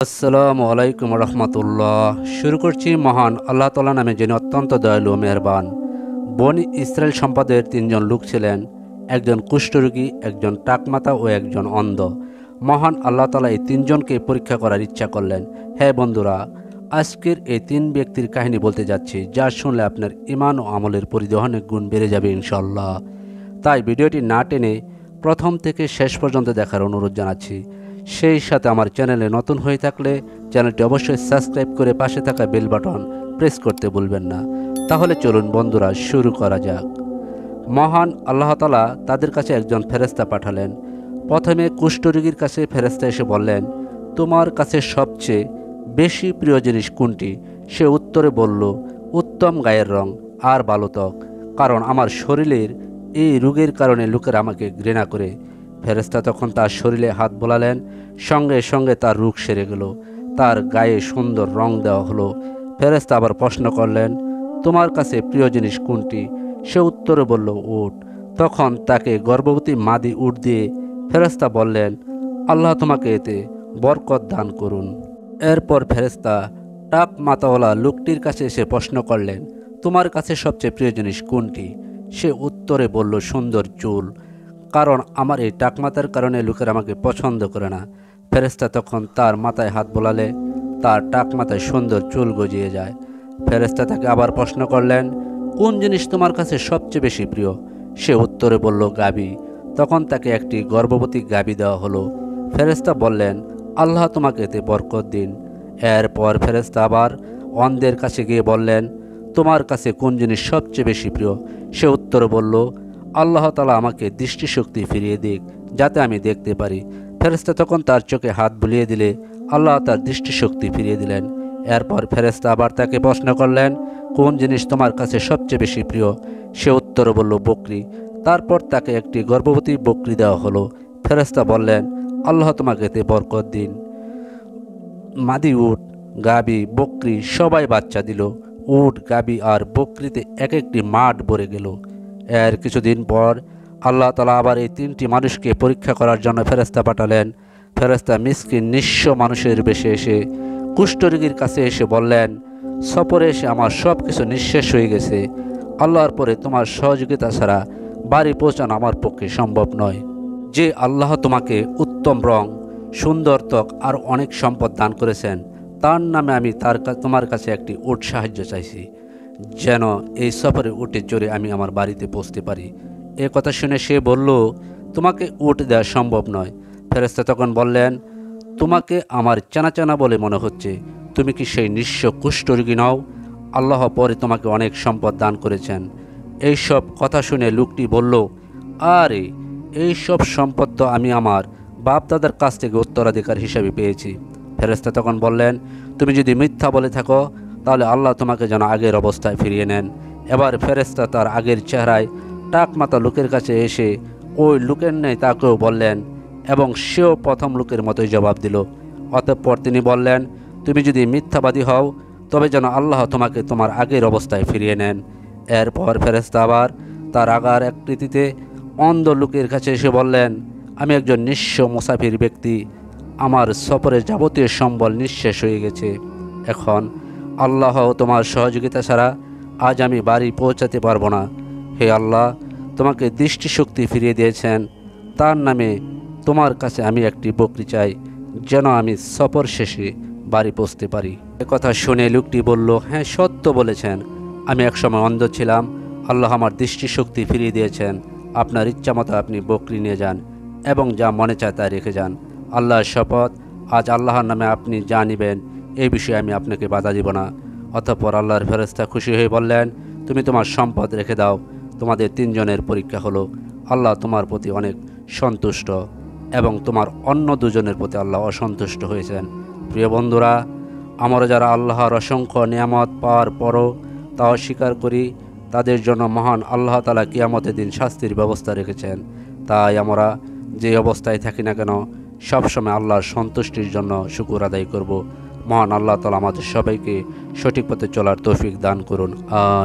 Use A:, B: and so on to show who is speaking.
A: আসসালামু আলাইকুম রহমতুল্লাহ। শুরু করছি মহান আল্লাহ তাআলা নামে, যিনি অত্যন্ত দয়ালু ও মেহেরবান। বনি ইসরায়েল সম্প্রদায়ের তিনজন লোক ছিলেন, একজন কুষ্ঠরোগী, একজন টাকমাতা ও একজন অন্ধ। মহান আল্লাহ তাআলা এই তিনজনকে পরীক্ষা করার ইচ্ছা করলেন। হ্যাঁ বন্ধুরা, আজকের এই তিন ব্যক্তির কাহিনী বলতে যাচ্ছি, যা শুনলে আপনার ঈমান ও আমলের পরিধি অনেক গুণ বেড়ে যাবে ইনশাআল্লাহ। তাই ভিডিওটি না টেনে প্রথম থেকে শেষ পর্যন্ত দেখার অনুরোধ জানাচ্ছি। সেই সাথে আমার চ্যানেলে নতুন হয়ে থাকলে চ্যানেলটি অবশ্যই সাবস্ক্রাইব করে পাশে থাকা বেল বাটন প্রেস করতে ভুলবেন না। তাহলে চলুন বন্ধুরা, শুরু করা যাক। মহান আল্লাহ তাআলা তাদের কাছে একজন ফেরেশতা পাঠালেন। প্রথমে কুষ্ঠরোগীর কাছে ফেরেশতা এসে বললেন, তোমার কাছে সবচেয়ে বেশি প্রিয় জিনিস কোনটি? সে উত্তরে বলল, উত্তম গায়ের রং আর ভালো ত্বক, কারণ আমার শরীরের এই রোগের কারণে লোকেরা আমাকে ঘৃণা করে। ফেরেশতা তখন তার শরীরে হাত বোলালেন, সঙ্গে সঙ্গে তার রোগ সেরে গেল, তার গায়ে সুন্দর রং দেওয়া হলো। ফেরেশতা আবার প্রশ্ন করলেন, তোমার কাছে প্রিয় জিনিস কোনটি? সে উত্তরে বলল, উট। তখন তাকে গর্ভবতী মাদি উট দিয়ে ফেরেশতা বললেন, আল্লাহ তোমাকে এতে বরকত দান করুন। এরপর ফেরেশতা টাক মাথাওয়ালা লোকটির কাছে এসে প্রশ্ন করলেন, তোমার কাছে সবচেয়ে প্রিয় জিনিস কোনটি? সে উত্তরে বলল, সুন্দর চুল, কারণ আমার এই টাকমাতার কারণে লোকেরা আমাকে পছন্দ করে না। ফেরেশতা তখন তার মাথায় হাত বোলালে তার টাক মাথায় সুন্দর চুল গজিয়ে যায়। ফেরেশতা তাকে আবার প্রশ্ন করলেন, কোন জিনিস তোমার কাছে সবচেয়ে বেশি প্রিয়? সে উত্তরে বলল, গাভী। তখন তাকে একটি গর্ভবতী গাভী দেওয়া হলো। ফেরেশতা বললেন, আল্লাহ তোমাকে এতে বরকত দিন। এরপর ফেরেশতা আবার অন্ধের কাছে গিয়ে বললেন, তোমার কাছে কোন জিনিস সবচেয়ে বেশি প্রিয়? সে উত্তরে বলল, আল্লাহ তাআলা আমাকে দৃষ্টিশক্তি ফিরিয়ে দিক, যাতে আমি দেখতে পারি। ফেরেশতা তখন তার চোখে হাত বুলিয়ে দিলে আল্লাহ তার দৃষ্টিশক্তি ফিরিয়ে দিলেন। এরপর ফেরেশতা আবার তাকে প্রশ্ন করলেন, কোন জিনিস তোমার কাছে সবচেয়ে বেশি প্রিয়? সে উত্তরে বলল, বকরি। তারপর তাকে একটি গর্ভবতী বকরি দেওয়া হলো। ফেরেশতা বললেন, আল্লাহ তোমাকে এতে বরকত দিন। মাদি উট, গাবি, বকরি সবাই বাচ্চা দিল। উট, গাবি আর বকরিতে এক একটি মাঠ ভরে গেল। এর কিছুদিন পর আল্লাহ তাআলা আবার এই তিনটি মানুষকে পরীক্ষা করার জন্য ফেরেশতা পাঠালেন। ফেরেশতা মিসকিন নিঃস্ব মানুষের বেশে এসে কুষ্ঠরোগীর কাছে এসে বললেন, সফরে এসে আমার সব কিছু নিঃশেষ হয়ে গেছে। আল্লাহর পরে তোমার সহযোগিতা ছাড়া বাড়ি পৌঁছানো আমার পক্ষে সম্ভব নয়। যে আল্লাহ তোমাকে উত্তম রং, সুন্দর ত্বক আর অনেক সম্পদ দান করেছেন, তার নামে আমি তোমার কাছে একটি উট সাহায্য চাইছি, যেন এই সফরে উটে চড়ে আমি আমার বাড়িতে পৌঁছতে পারি। এ কথা শুনে সে বলল, তোমাকে উট দেওয়া সম্ভব নয়। ফেরেশতা তখন বললেন, তোমাকে আমার চেনা চেনা বলে মনে হচ্ছে, তুমি কি সেই নিঃস্ব কুষ্ঠরোগী নও? আল্লাহ পরে তোমাকে অনেক সম্পদ দান করেছেন। এইসব কথা শুনে লোকটি বলল, আরে এইসব সম্পদ তো আমি আমার বাপদাদার কাছ থেকে উত্তরাধিকার হিসাবে পেয়েছি। ফেরেশতা তখন বললেন, তুমি যদি মিথ্যা বলে থাকো তাহলে আল্লাহ তোমাকে যেন আগের অবস্থায় ফিরিয়ে নেন। এবার ফেরেশতা তার আগের চেহারায় টাকমাতা লোকের কাছে এসে ওই লোকের ন্যায় তাকেও বললেন, এবং সেও প্রথম লোকের মতোই জবাব দিল। অতঃপর তিনি বললেন, তুমি যদি মিথ্যাবাদী হও তবে যেন আল্লাহ তোমাকে তোমার আগের অবস্থায় ফিরিয়ে নেন। এরপর ফেরেশতা আবার তার আগার আকৃতিতে অন্ধ লোকের কাছে এসে বললেন, আমি একজন নিঃস্ব মুসাফির ব্যক্তি, আমার সফরের যাবতীয় সম্বল নিঃশেষ হয়ে গেছে। এখন আল্লাহ তোমার সহযোগিতা ছাড়া আজ আমি বাড়ি পৌঁছাতে পারবো না। হে আল্লাহ, তোমাকে দৃষ্টিশক্তি ফিরিয়ে দিয়েছেন, তার নামে তোমার কাছে আমি একটি বকরি চাই, যেন আমি সফর শেষে বাড়ি পৌঁছতে পারি। কথা শুনে লোকটি বলল, হ্যাঁ সত্য বলেছেন, আমি একসময় অন্ধ ছিলাম, আল্লাহ আমার দৃষ্টিশক্তি ফিরিয়ে দিয়েছেন। আপনার ইচ্ছা মতো আপনি বকরি নিয়ে যান এবং যা মনে চায় তা রেখে যান। আল্লাহর শপথ, আজ আল্লাহর নামে আপনি যা নেবেন এই বিষয়ে আমি আপনাকে বাধা দিব না। অতঃপর আল্লাহর ফেরেশতা খুশি হয়ে বললেন, তুমি তোমার সম্পদ রেখে দাও। তোমাদের তিনজনের পরীক্ষা হলো, আল্লাহ তোমার প্রতি অনেক সন্তুষ্ট এবং তোমার অন্য দুজনের প্রতি আল্লাহ অসন্তুষ্ট হয়েছেন। প্রিয় বন্ধুরা, আমরা যারা আল্লাহর অসংখ্য নিয়ামত পাওয়ার পরও তা অস্বীকার করি, তাদের জন্য মহান আল্লাহ তাআলা কিয়ামতের দিন শাস্তির ব্যবস্থা রেখেছেন। তাই আমরা যে অবস্থায় থাকি না কেন সবসময় আল্লাহর সন্তুষ্টির জন্য শুকর আদায় করব। মহান আল্লাহ তাআলা আমাদের সবাইকে সঠিক পথে চলার তৌফিক দান করুন। আমিন।